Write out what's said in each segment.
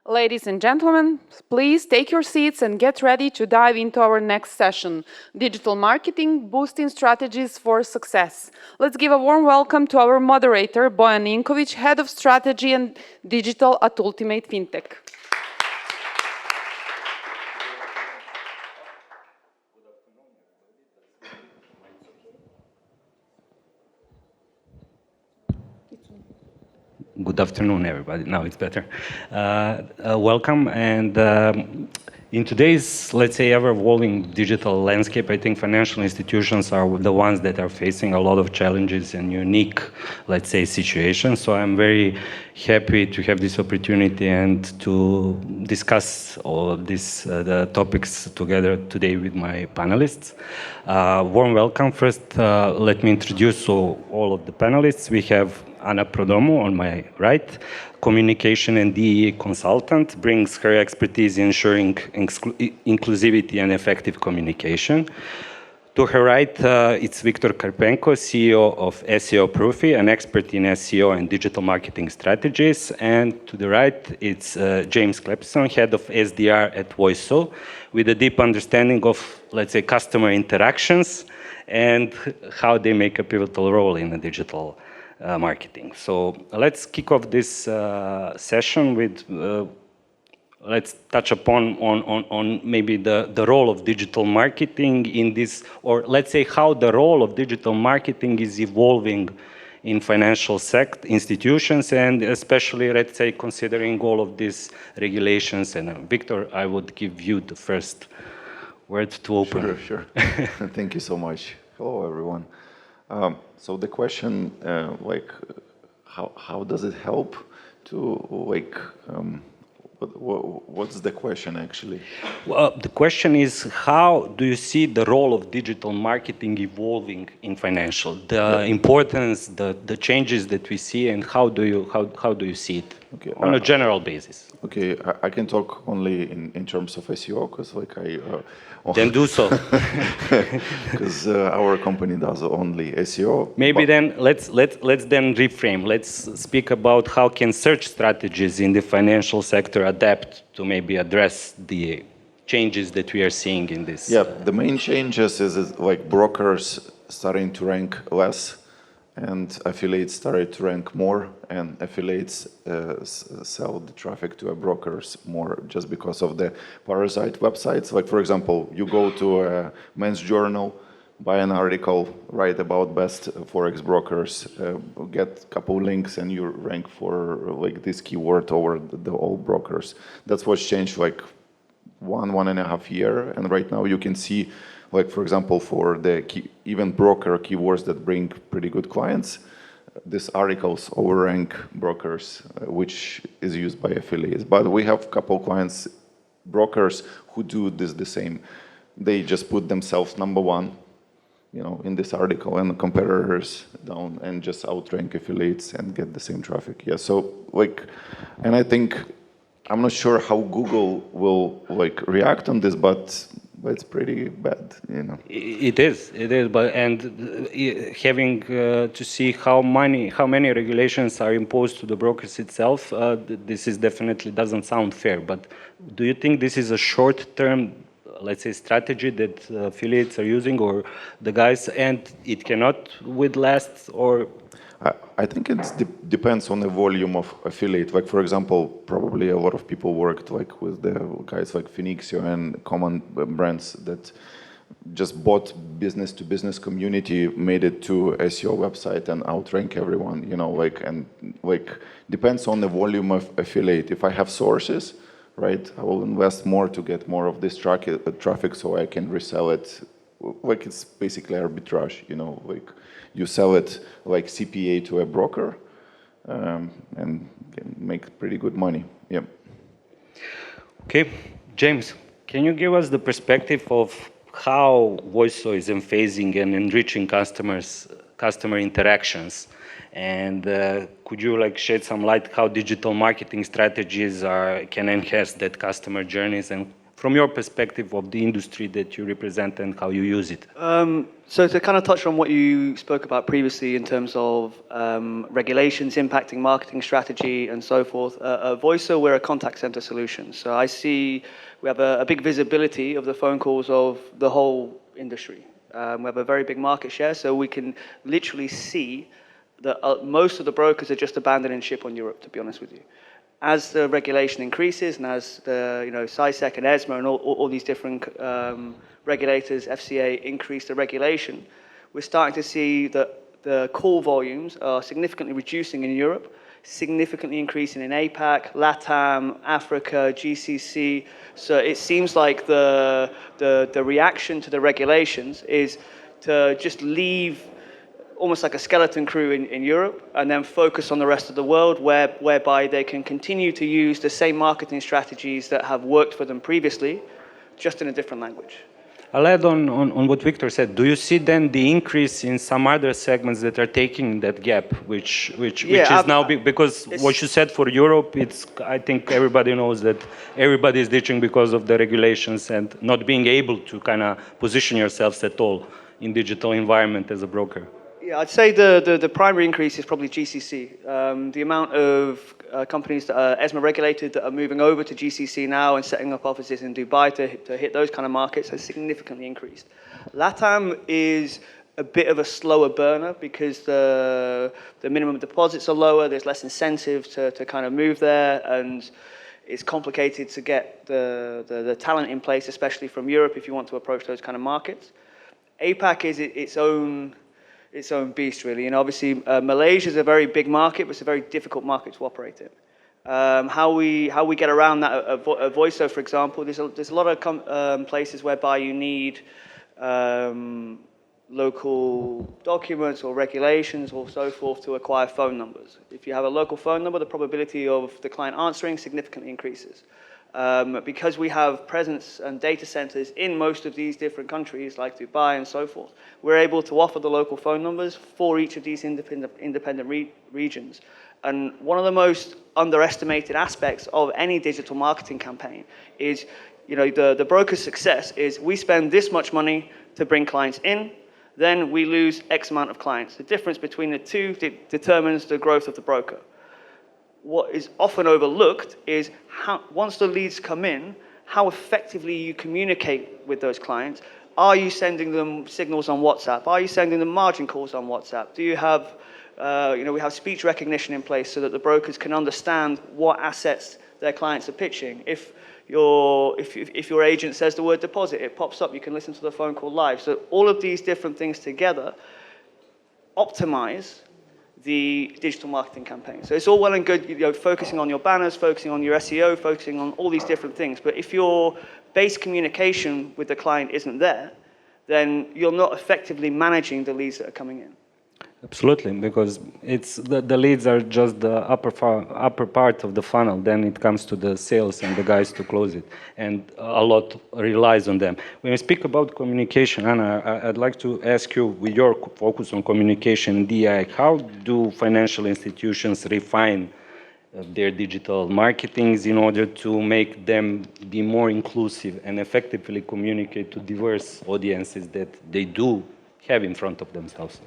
Ladies and gentlemen, please take your seats and get ready to dive into our next session, Digital Marketing, Boosting Strategies for Success. Let's give a warm welcome to our moderator, Bojan Ninkovic, Head of Strategy and Digital at Ultimate Fintech. Good afternoon, everybody. Now it's better. Welcome. And in today's, let's say, ever-evolving digital landscape, I think financial institutions are the ones that are facing a lot of challenges and unique, let's say, situations. So I'm very happy to have this opportunity and to discuss all of these the topics together today with my panelists. Warm welcome. First, let me introduce all of the panelists. We have Prodromou on my right, communication and DEI consultant, brings her expertise in ensuring inclusivity and effective communication. To her right, it's Karpenko, CEO of SeoProfy, an expert in SEO and digital marketing strategies. And to the right, it's James Clappison, head of SDR at Voiso, with a deep understanding of, let's say, customer interactions and how they make a pivotal role in the digital marketing. So let's kick off this session with, let's touch upon on maybe the role of digital marketing in this, or let's say how the role of digital marketing is evolving in financial institutions, and especially, let's say, considering all of these regulations. And Victor, I would give you the first word to open. Sure. Thank you so much. Hello, everyone. So the question, how does it help to, what's the question actually? Well, the question is, how do you see the role of digital marketing evolving in financial? The importance, the changes that we see, and how do you see it on a general basis? Okay, I can talk only in terms of SEO, because then do so. Because our company does only SEO. Maybe then let's then reframe. Let's speak about how can search strategies in the financial sector adapt to maybe address the changes that we are seeing in this. Yeah, the main changes is like brokers starting to rank less, and affiliates started to rank more, and affiliates sell the traffic to brokers more just because of the parasite websites. Like, for example, you go to a men's journal, buy an article, write about best Forex brokers, get a couple links, and you rank for like this keyword over the all brokers. That's what's changed like 1.5 years, and right now you can see, like, for example, for the even broker keywords that bring pretty good clients, these articles overrank brokers, which is used by affiliates. But we have a couple clients, brokers, who do this the same. They just put themselves number one, in this article, and competitors down, and just outrank affiliates and get the same traffic. Yeah, so and I think, I'm not sure how Google will react on this, but it's pretty bad, It is, but having to see how many regulations are imposed to the brokers itself, this is definitely doesn't sound fair. But do you think this is a short-term, let's say, strategy that affiliates are using, or the guys, and it cannot last, or? I think it depends on the volume of affiliate. Like, for example, probably a lot of people worked with the guys like Phoenixio and common brands that just bought business-to-business community, made it to SEO website and outrank everyone, depends on the volume of affiliate. If I have sources, right, I will invest more to get more of this traffic so I can resell it. It's basically arbitrage, you sell it like CPA to a broker, and make pretty good money. Yeah. Okay, James, can you give us the perspective of how Voiso is emphasizing and enriching customer interactions, and could you shed some light how digital marketing strategies can enhance that customer journeys, and from your perspective of the industry that you represent and how you use it? So to kind of touch on what you spoke about previously in terms of regulations impacting marketing strategy and so forth, Voiso, we're a contact center solution. So I see we have a big visibility of the phone calls of the whole industry. We have a very big market share, so we can literally see that most of the brokers are just abandoning ship on Europe, to be honest with you. As the regulation increases and as the SciSec and ESMA and all these different regulators, FCA, increase the regulation, we're starting to see that the call volumes are significantly reducing in Europe, significantly increasing in APAC, LATAM, Africa, GCC. So it seems like the reaction to the regulations is to just leave almost like a skeleton crew in Europe and then focus on the rest of the world whereby they can continue to use the same marketing strategies that have worked for them previously, just in a different language. I'll add on what Victor said. Do you see then the increase in some other segments that are taking that gap, which is now because what you said for Europe, I think everybody knows that everybody is ditching because of the regulations and not being able to kind of position yourselves at all in digital environment as a broker. Yeah, I'd say the primary increase is probably GCC. The amount of companies that are ESMA regulated that are moving over to GCC now and setting up offices in Dubai to hit those kind of markets has significantly increased. LATAM is a bit of a slower burner because the minimum deposits are lower, there's less incentive to kind of move there, and it's complicated to get the talent in place, especially from Europe, if you want to approach those kind of markets. APAC is its own beast, really. And obviously, Malaysia is a very big market, but it's a very difficult market to operate in. How we get around that at Voiso, for example, there's a lot of places whereby you need local documents or regulations or so forth to acquire phone numbers. If you have a local phone number, the probability of the client answering significantly increases. Because we have presence and data centers in most of these different countries, like Dubai and so forth, we're able to offer the local phone numbers for each of these independent regions. And one of the most underestimated aspects of any digital marketing campaign is, the broker's success is we spend this much money to bring clients in, then we lose X amount of clients. The difference between the two determines the growth of the broker. What is often overlooked is how, once the leads come in, how effectively you communicate with those clients. Are you sending them signals on WhatsApp? Are you sending them margin calls on WhatsApp? Do you have, we have speech recognition in place so that the brokers can understand what assets their clients are pitching. If your agent says the word deposit, it pops up, you can listen to the phone call live. So all of these different things together optimize the digital marketing campaign. So it's all well and good, focusing on your banners, focusing on your SEO, focusing on all these different things. But if your base communication with the client isn't there, then you're not effectively managing the leads that are coming in. Absolutely, because it's the leads are just the upper part of the funnel. Then it comes to the sales and the guys to close it, and a lot relies on them. When we speak about communication, Anna, I'd like to ask you, with your focus on communication in DEI, how do financial institutions refine their digital marketings in order to make them be more inclusive and effectively communicate to diverse audiences that they do have in front of themselves?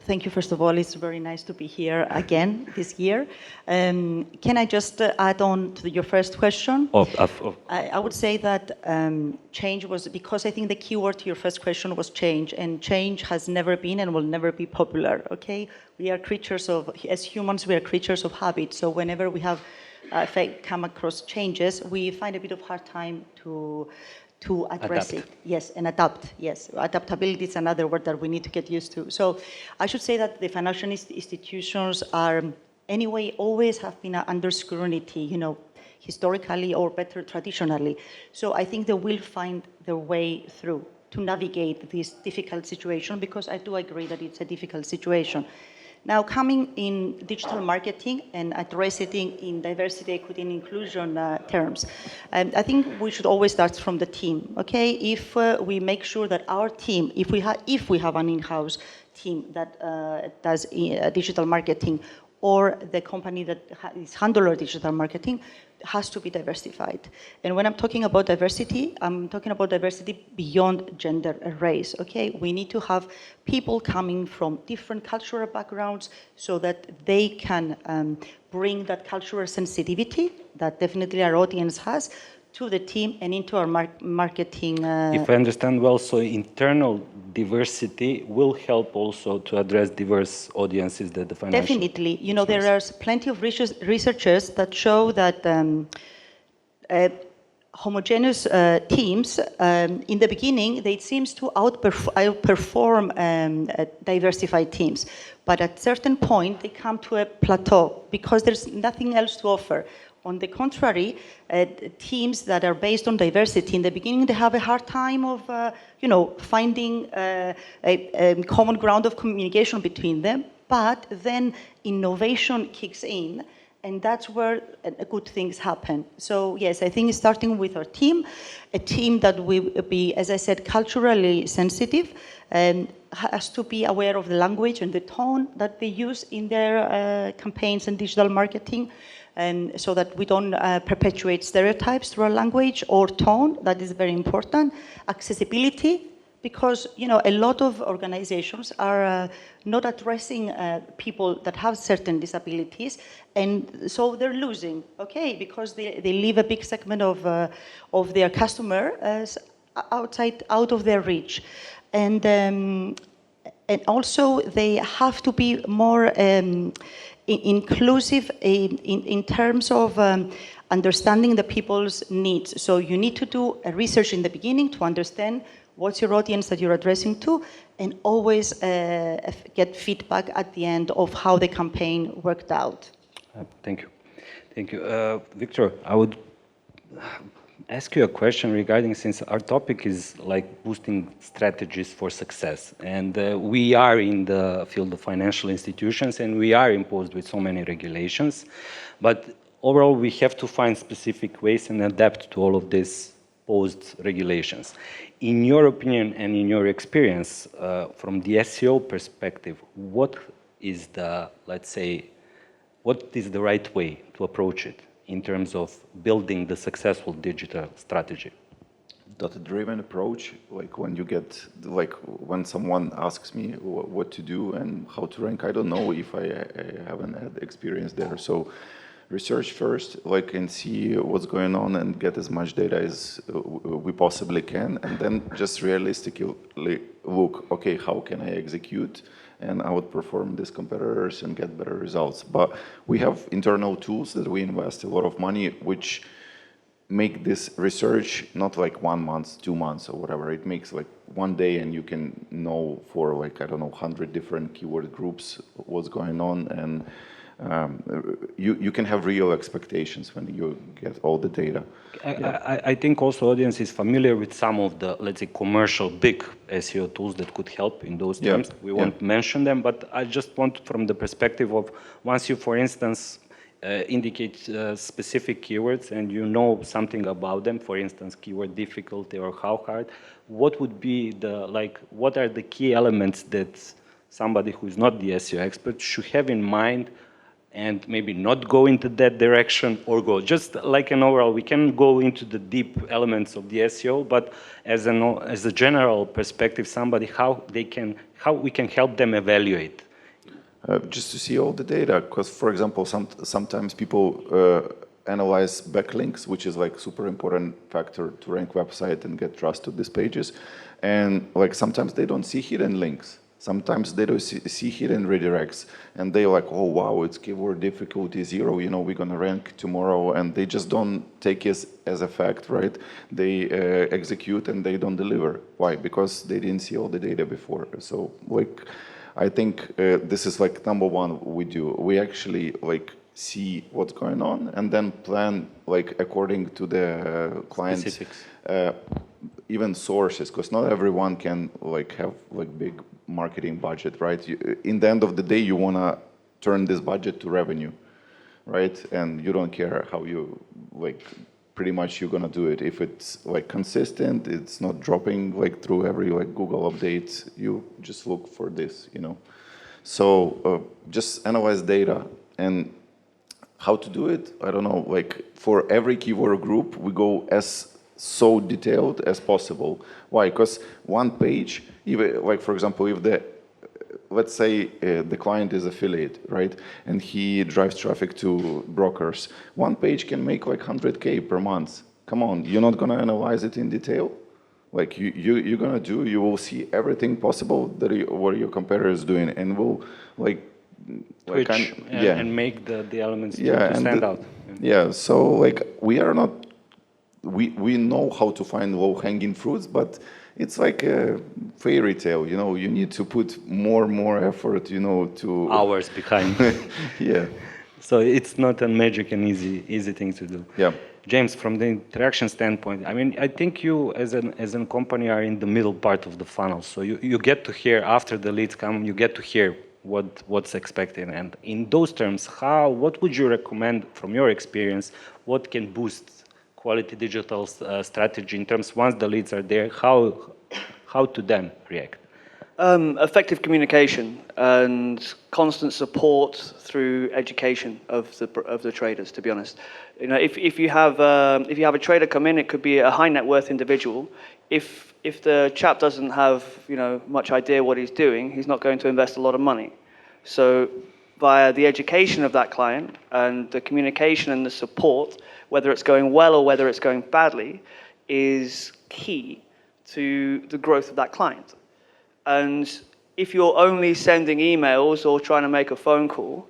Thank you, first of all. It's very nice to be here again this year. Can I just add on to your first question? I would say that change was, because I think the keyword to your first question was change, and change has never been and will never be popular, okay? We are creatures of, as humans, we are creatures of habit. So whenever we have come across changes, we find a bit of hard time to address it. Yes, and adapt. Yes, adaptability is another word that we need to get used to. So I should say that the financial institutions are, anyway, always have been under scrutiny, historically or better traditionally. So I think they will find their way through to navigate this difficult situation, because I do agree that it's a difficult situation. Now, coming in digital marketing and addressing it in diversity, equity, and inclusion terms, I think we should always start from the team. Okay, if we make sure that our team, if we have an in-house team that does digital marketing, or the company that is handling digital marketing has to be diversified. And when I'm talking about diversity, I'm talking about diversity beyond gender and race, okay? We need to have people coming from different cultural backgrounds so that they can bring that cultural sensitivity that definitely our audience has to the team and into our marketing. If I understand well, so internal diversity will help also to address diverse audiences that the financial... Definitely. You know, there are plenty of researchers that show that homogeneous teams, in the beginning, they seems to outperform diversified teams. But at a certain point, they come to a plateau because there's nothing else to offer. On the contrary, teams that are based on diversity, in the beginning, they have a hard time of, finding a common ground of communication between them. But then innovation kicks in, and that's where good things happen. So yes, I think starting with our team, a team that will be, as I said, culturally sensitive, and has to be aware of the language and the tone that they use in their campaigns and digital marketing, and so that we don't perpetuate stereotypes through our language or tone. That is very important. Accessibility, because a lot of organizations are not addressing people that have certain disabilities, and so they're losing, okay, because they leave a big segment of their customer out of their reach, and also they have to be more inclusive in terms of understanding the people's needs. So you need to do a research in the beginning to understand what's your audience that you're addressing to, and always get feedback at the end of how the campaign worked out. Thank you. Thank you. Victor, I would ask you a question regarding, since our topic is like boosting strategies for success, and we are in the field of financial institutions, and we are imposed with so many regulations, but overall we have to find specific ways and adapt to all of these posed regulations. In your opinion and in your experience, from the SEO perspective, what is the, let's say, what is the right way to approach it in terms of building the successful digital strategy? Data-driven approach, like when someone asks me what to do and how to rank, I don't know if I haven't had experience there. So research first, and see what's going on and get as much data as we possibly can, and then just realistically look, okay, how can I execute and outperform these competitors and get better results. But we have internal tools that we invest a lot of money, which make this research not like 1 month, 2 months or whatever. It makes like 1 day, and you can know for 100 different keyword groups what's going on, and you can have real expectations when you get all the data. I think also audience is familiar with some of the, let's say, commercial big SEO tools that could help in those terms. We won't mention them, but I just want, from the perspective of, once you, for instance, indicate specific keywords and you know something about them, for instance, keyword difficulty or how hard, what would be the, what are the key elements that somebody who is not the SEO expert should have in mind, and maybe not go into that direction, or go just like an overall? We can go into the deep elements of the SEO, but as a general perspective, somebody, how we can help them evaluate. Just to see all the data, because for example, sometimes people analyze backlinks, which is like super important factor to rank website and get trust to these pages, and sometimes they don't see hidden links. Sometimes they don't see hidden redirects, and they're like, oh wow, it's keyword difficulty 0, we're gonna rank tomorrow, and they just don't take it as a fact, right? They execute and they don't deliver. Why? Because they didn't see all the data before. So I think this is number one we do. We actually see what's going on and then plan according to the client's specifics. Even sources, because not everyone can have big marketing budget, right? In the end of the day, you want to turn this budget to revenue, right? And you don't care how you pretty much you're gonna do it. If it's consistent, it's not dropping through every Google update, you just look for this, So just analyze data, And how to do it? I don't know. Like for every keyword group, we go as so detailed as possible. Why? Because one page, even like for example, if the let's say the client is affiliate, right? And he drives traffic to brokers. One page can make like 100K per month. Come on, you're not gonna analyze it in detail? Like you're gonna you will see everything possible that what your competitor is doing, and will like Twitch and make the elements to stand out. Yeah, so like we are not, we know how to find low-hanging fruits, but it's like a fairy tale, you know, you need to put more effort, you know, to... Hours behind. Yeah. So it's not a magic and easy thing to do. Yeah. James, from the interaction standpoint, I mean, I think you as a company are in the middle part of the funnel. So you get to hear after the leads come, you get to hear what's expected. And in those terms, what would you recommend from your experience, what can boost quality digital strategy in terms once the leads are there, how to then react? Effective communication and constant support through education of the traders. To be honest, you know, if you have a trader come in, it could be a high net worth individual. If the chap doesn't have much idea what he's doing, he's not going to invest a lot of money. So via the education of that client and the communication and the support, whether it's going well or whether it's going badly, is key to the growth of that client. And if you're only sending emails or trying to make a phone call,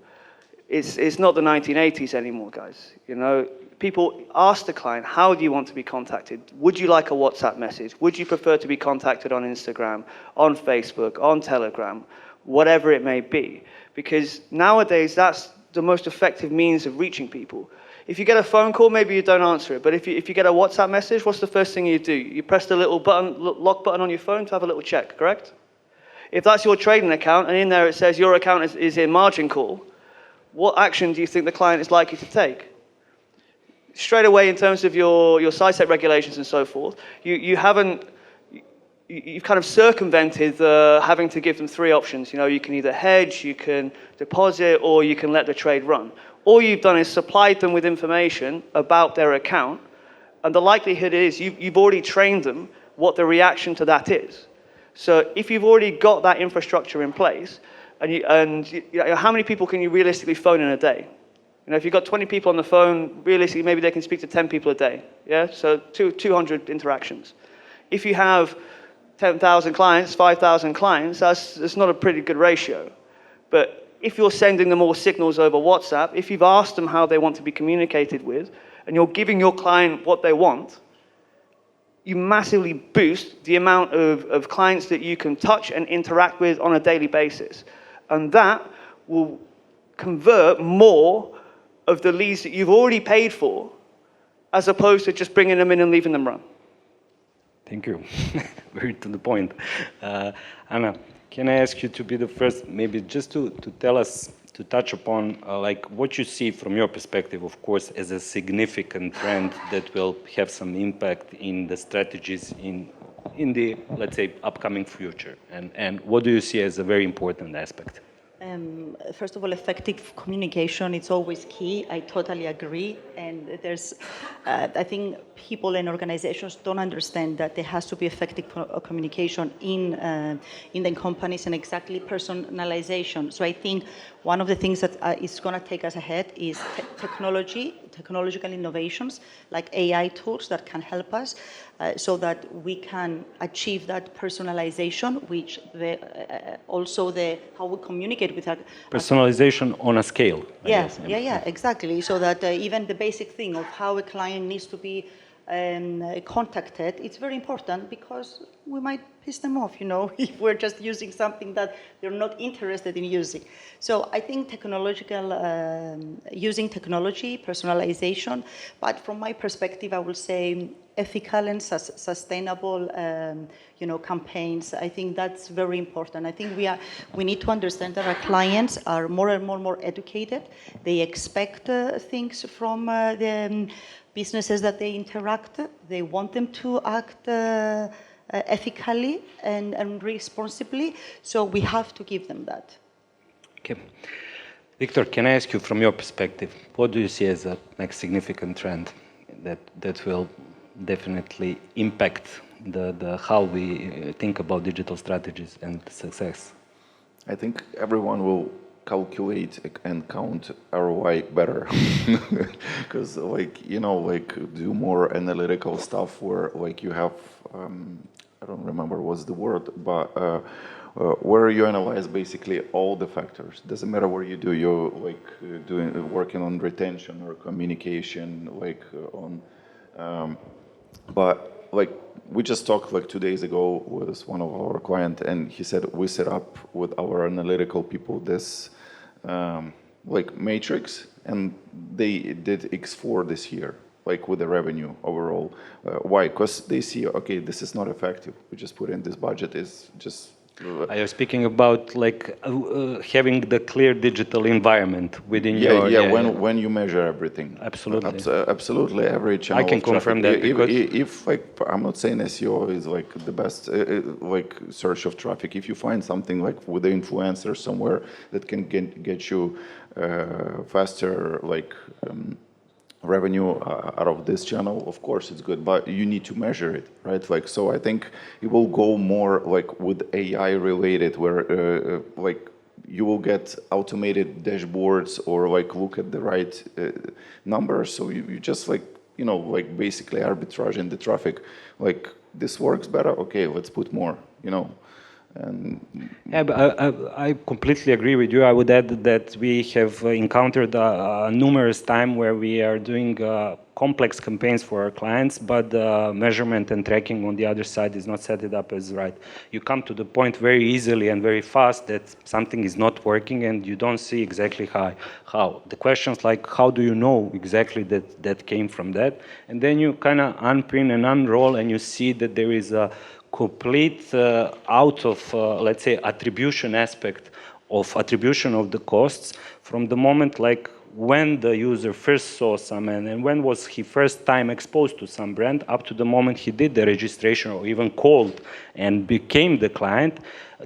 it's not the 1980s anymore, guys. You know, people ask the client, how do you want to be contacted? Would you like a WhatsApp message? Would you prefer to be contacted on Instagram, on Facebook, on Telegram, whatever it may be? Because nowadays, that's the most effective means of reaching people. If you get a phone call, maybe you don't answer it. But if you get a WhatsApp message, what's the first thing you do? You press the little lock button on your phone to have a little check, correct? If that's your trading account, and in there it says your account is in margin call, what action do you think the client is likely to take? Straight away, in terms of your side-set regulations and so forth, you've kind of circumvented having to give them three options. You know, you can either hedge, you can deposit, or you can let the trade run. All you've done is supplied them with information about their account, and the likelihood is you've already trained them what the reaction to that is. So if you've already got that infrastructure in place, and how many people can you realistically phone in a day? You know, if you've got 20 people on the phone, realistically, maybe they can speak to 10 people a day. Yeah, so 200 interactions. If you have 10,000 clients, 5,000 clients, that's not a pretty good ratio. But if you're sending them all signals over WhatsApp, if you've asked them how they want to be communicated with, and you're giving your client what they want, you massively boost the amount of clients that you can touch and interact with on a daily basis. And that will convert more of the leads that you've already paid for, as opposed to just bringing them in and leaving them run. Thank you. Very to the point. Anna, can I ask you to be the first, maybe just to tell us, to touch upon like what you see from your perspective, of course, as a significant trend that will have some impact in the strategies in the, let's say, upcoming future, and what do you see as a very important aspect? First of all, effective communication, it's always key. I totally agree. And there's, I think people and organizations don't understand that there has to be effective communication in the companies, and exactly personalization. So I think one of the things that is going to take us ahead is technological innovations like AI tools that can help us so that we can achieve that personalization, which also how we communicate with our... Personalization on a scale. Yes, yeah, exactly. So that even the basic thing of how a client needs to be contacted, it's very important, because we might piss them off, you know, if we're just using something that they're not interested in using. So I think using technology, personalization, but from my perspective, I will say ethical and sustainable, campaigns. I think that's very important. I think we need to understand that our clients are more and more educated. They expect things from the businesses that they interact. They want them to act ethically and responsibly. So we have to give them that. Okay. Victor, can I ask you from your perspective, what do you see as a next significant trend that will definitely impact the how we think about digital strategies and success? I think everyone will calculate and count ROI better because do more analytical stuff where you have I don't remember what's the word, but where you analyze basically all the factors. Doesn't matter what you do, you're working on retention or communication, but we just talked 2 days ago with one of our clients, and he said we set up with our analytical people this matrix, and they did X4 this year, with the revenue overall. Why? Because they see, okay, this is not effective. We just put in this budget is just. Are you speaking about having the clear digital environment within your? When you measure everything. Absolutely. Absolutely, every channel. I can confirm that because if I'm not saying SEO is the best search of traffic. If you find something with the influencer somewhere that can get you faster revenue out of this channel, of course it's good, but you need to measure it, right? So I think it will go more with AI related, where you will get automated dashboards or look at the right numbers. So you just basically arbitrage in the traffic. This works better. Okay, let's put more. Yeah, but I completely agree with you. I would add that we have encountered numerous times where we are doing complex campaigns for our clients, but the measurement and tracking on the other side is not set it up as right. You come to the point very easily and very fast that something is not working, and you don't see exactly how. The questions like, how do you know exactly that came from that? And then you kind of unpin and unroll, and you see that there is a complete out of, let's say, attribution aspect of attribution of the costs from the moment when the user first saw some and when was he first time exposed to some brand up to the moment he did the registration or even called and became the client.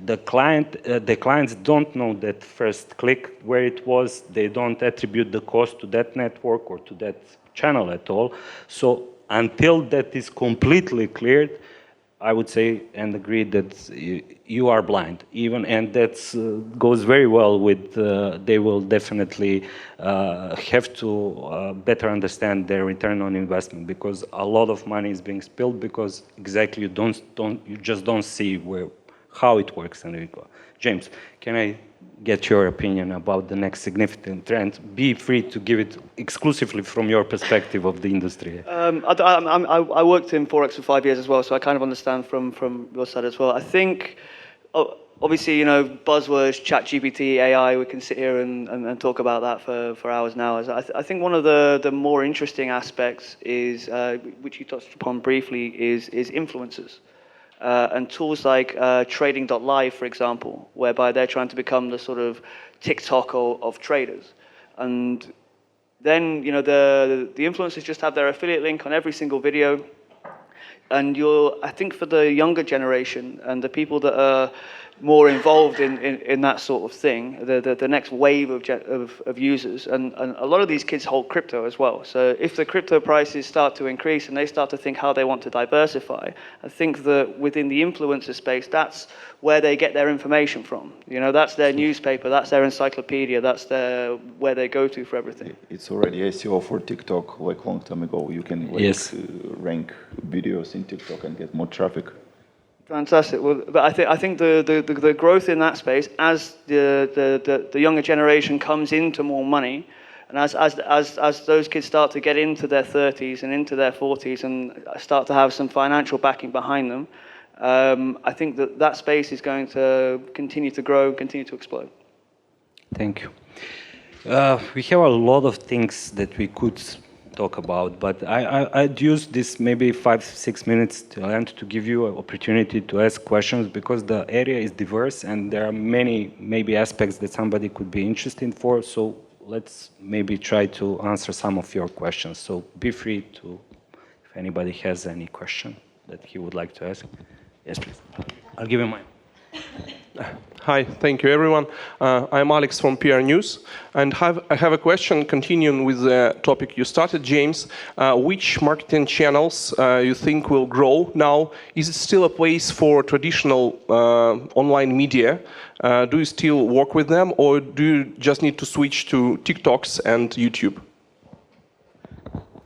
The clients don't know that first click where it was. They don't attribute the cost to that network or to that channel at all. So until that is completely cleared, I would say and agree that you are blind, and that goes very well with. They will definitely have to better understand their return on investment, because a lot of money is being spilled because exactly you just don't see how it works. And James, can I get your opinion about the next significant trend? Be free to give it exclusively from your perspective of the industry. I worked in Forex for 5 years as well, so I kind of understand from your side as well. I think, obviously, buzzwords, ChatGPT, AI, we can sit here and talk about that for hours and hours. I think one of the more interesting aspects is, which you touched upon briefly, is influencers. And tools like trading.live, for example, whereby they're trying to become the sort of TikTok of traders. And then, the influencers just have their affiliate link on every single video. And I think for the younger generation and the people that are more involved in that sort of thing, the next wave of users, and a lot of these kids hold crypto as well. So if the crypto prices start to increase and they start to think how they want to diversify, I think that within the influencer space, that's where they get their information from. That's their newspaper, that's their encyclopedia, that's where they go to for everything. It's already SEO for TikTok, long time ago. You can rank videos in TikTok and get more traffic. Fantastic. Well, but I think the growth in that space, as the younger generation comes into more money, and as those kids start to get into their 30s and into their 40s and start to have some financial backing behind them, I think that space is going to continue to grow, continue to explode. Thank you. We have a lot of things that we could talk about, but I'd use this maybe 5-6 minutes to end to give you an opportunity to ask questions, because the area is diverse and there are many maybe aspects that somebody could be interested for. So let's maybe try to answer some of your questions. So be free to, if anybody has any question that he would like to ask. Yes, please. I'll give you mine. Hi, thank you everyone. I'm Alex from PR News, and I have a question continuing with the topic you started, James. Which marketing channels you think will grow now? Is it still a place for traditional online media? Do you still work with them, or do you just need to switch to TikToks and YouTube?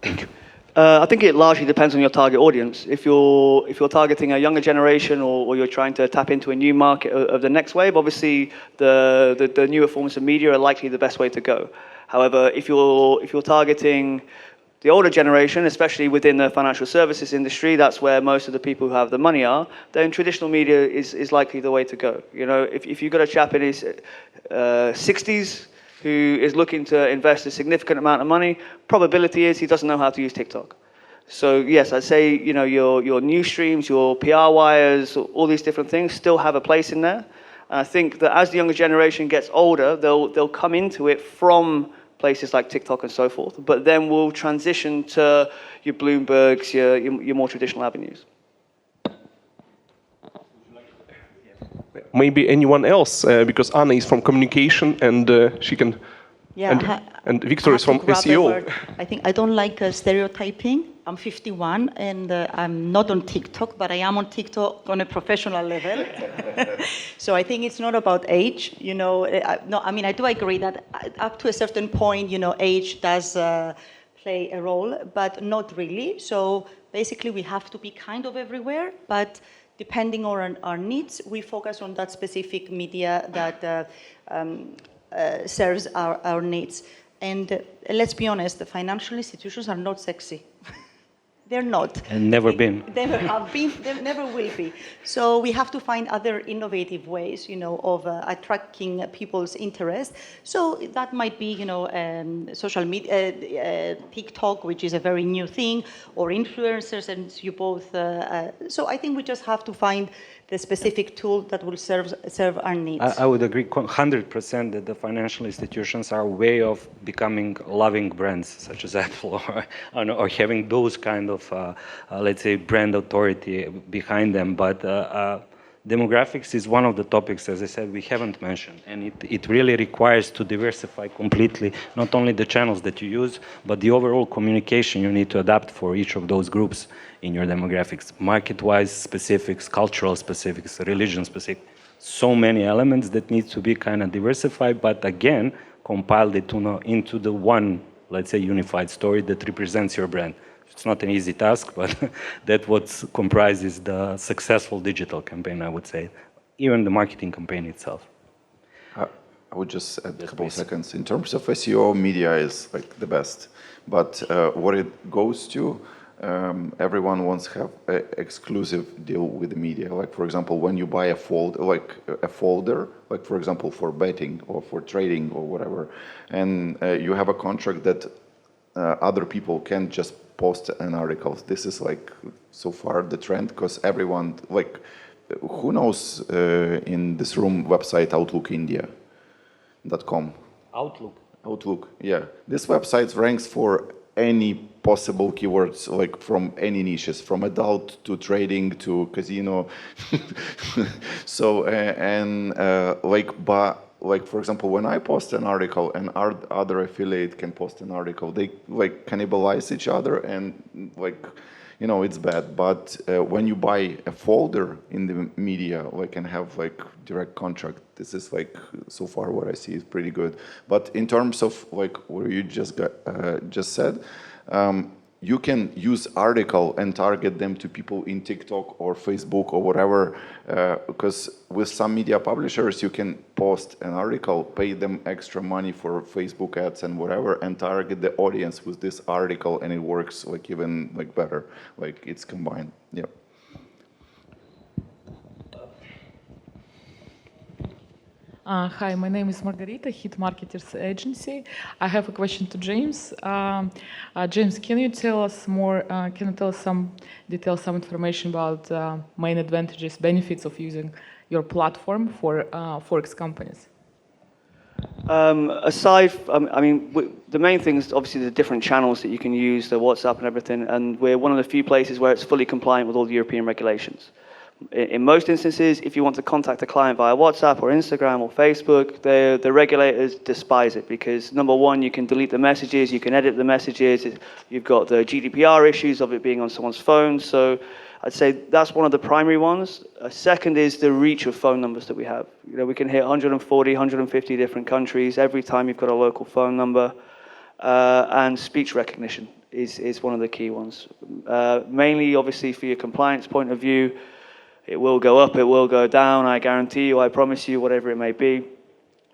Thank you. I think it largely depends on your target audience. If you're targeting a younger generation or you're trying to tap into a new market of the next wave, obviously the newer forms of media are likely the best way to go. However, if you're targeting the older generation, especially within the financial services industry, that's where most of the people who have the money are, then traditional media is likely the way to go. You know, if you've got a chap in his 60s who is looking to invest a significant amount of money, probability is he doesn't know how to use TikTok. So yes, I'd say, you know, your news streams, your PR wires, all these different things still have a place in there. And I think that as the younger generation gets older, they'll come into it from places like TikTok and so forth, but then we'll transition to your Bloombergs, your more traditional avenues. Maybe anyone else, because Anna is from communication and she can. Yeah, and Victor is from SEO. I think I don't like stereotyping. I'm 51 and I'm not on TikTok, but I am on TikTok on a professional level. So I think it's not about age. You know, no, I mean I do agree that up to a certain point, you know, age does play a role, but not really. So basically, we have to be kind of everywhere, but depending on our needs, we focus on that specific media that serves our needs. And let's be honest, the financial institutions are not sexy. They're not. And never been. They never have been, they never will be. So we have to find other innovative ways, you know, of attracting people's interest. So that might be, you know, social media, TikTok, which is a very new thing, or influencers, and you both. So I think we just have to find the specific tool that will serve our needs. I would agree 100% that the financial institutions are a way of becoming loving brands, such as Apple, or having those kind of, let's say, brand authority behind them. But demographics is one of the topics, as I said, we haven't mentioned. And it really requires to diversify completely, not only the channels that you use, but the overall communication you need to adapt for each of those groups in your demographics, market-wise specifics, cultural specifics, religion specific, so many elements that need to be kind of diversified, but again, compiled into the one, let's say, unified story that represents your brand. It's not an easy task, but that's what comprises the successful digital campaign, I would say, even the marketing campaign itself. I would just add a couple of seconds. In terms of SEO, media is like the best, but what it goes to, everyone wants to have an exclusive deal with the media. Like, for example, when you buy a folder, like for example, for betting or for trading or whatever, and you have a contract that other people can't just post an article. This is like so far the trend, because everyone, like, who knows in this room website outlookindia.com? Outlook, yeah. This website ranks for any possible keywords, like from any niches, from adult to trading to casino. So like for example, when I post an article and our other affiliate can post an article, they like cannibalize each other, and like, you know, it's bad. But when you buy a folder in the media, like, and have like direct contract, this is like so far what I see is pretty good. But in terms of like what you just said, you can use article and target them to people in TikTok or Facebook or whatever, because with some media publishers, you can post an article, pay them extra money for Facebook ads and whatever, and target the audience with this article, and it works like even like better, like it's combined. Yeah. Hi, my name is Margarita, Hit Marketers Agency. I have a question to James. James, can you tell us more, can you tell us some details, some information about main advantages, benefits of using your platform for Forex companies? The main thing is obviously the different channels that you can use, the WhatsApp and everything, and we're one of the few places where it's fully compliant with all the European regulations. In most instances, if you want to contact a client via WhatsApp or Instagram or Facebook, the regulators despise it because, number one, you can delete the messages, you can edit the messages, you've got the GDPR issues of it being on someone's phone. So I'd say that's one of the primary ones. Second is the reach of phone numbers that we have. You know, we can hit 140, 150 different countries every time you've got a local phone number. And speech recognition is one of the key ones. Mainly, obviously, for your compliance point of view, it will go up, it will go down, I guarantee you, I promise you, whatever it may be.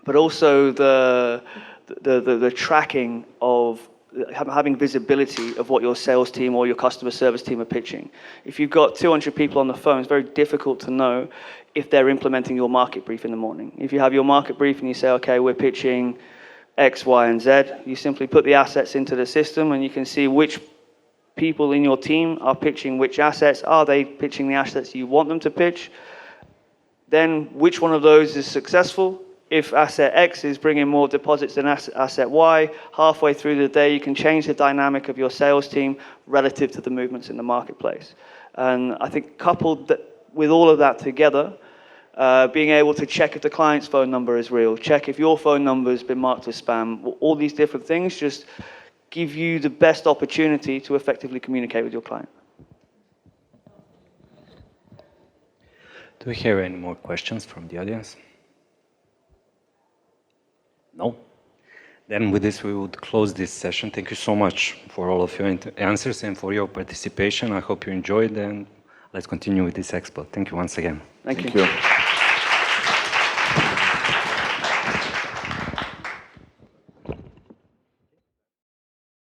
But also the tracking of having visibility of what your sales team or your customer service team are pitching. If you've got 200 people on the phone, it's very difficult to know if they're implementing your market brief in the morning. If you have your market brief and you say, okay, we're pitching X, Y, and Z, you simply put the assets into the system and you can see which people in your team are pitching which assets. Are they pitching the assets you want them to pitch? Then which one of those is successful? If asset X is bringing more deposits than asset Y, halfway through the day, you can change the dynamic of your sales team relative to the movements in the marketplace. And I think coupled with all of that together, being able to check if the client's phone number is real, check if your phone number has been marked as spam, all these different things just give you the best opportunity to effectively communicate with your client. Do we hear any more questions from the audience? No? Then with this, we would close this session. Thank you so much for all of your answers and for your participation. I hope you enjoyed, and let's continue with this expo. Thank you once again. Thank you. Thank you.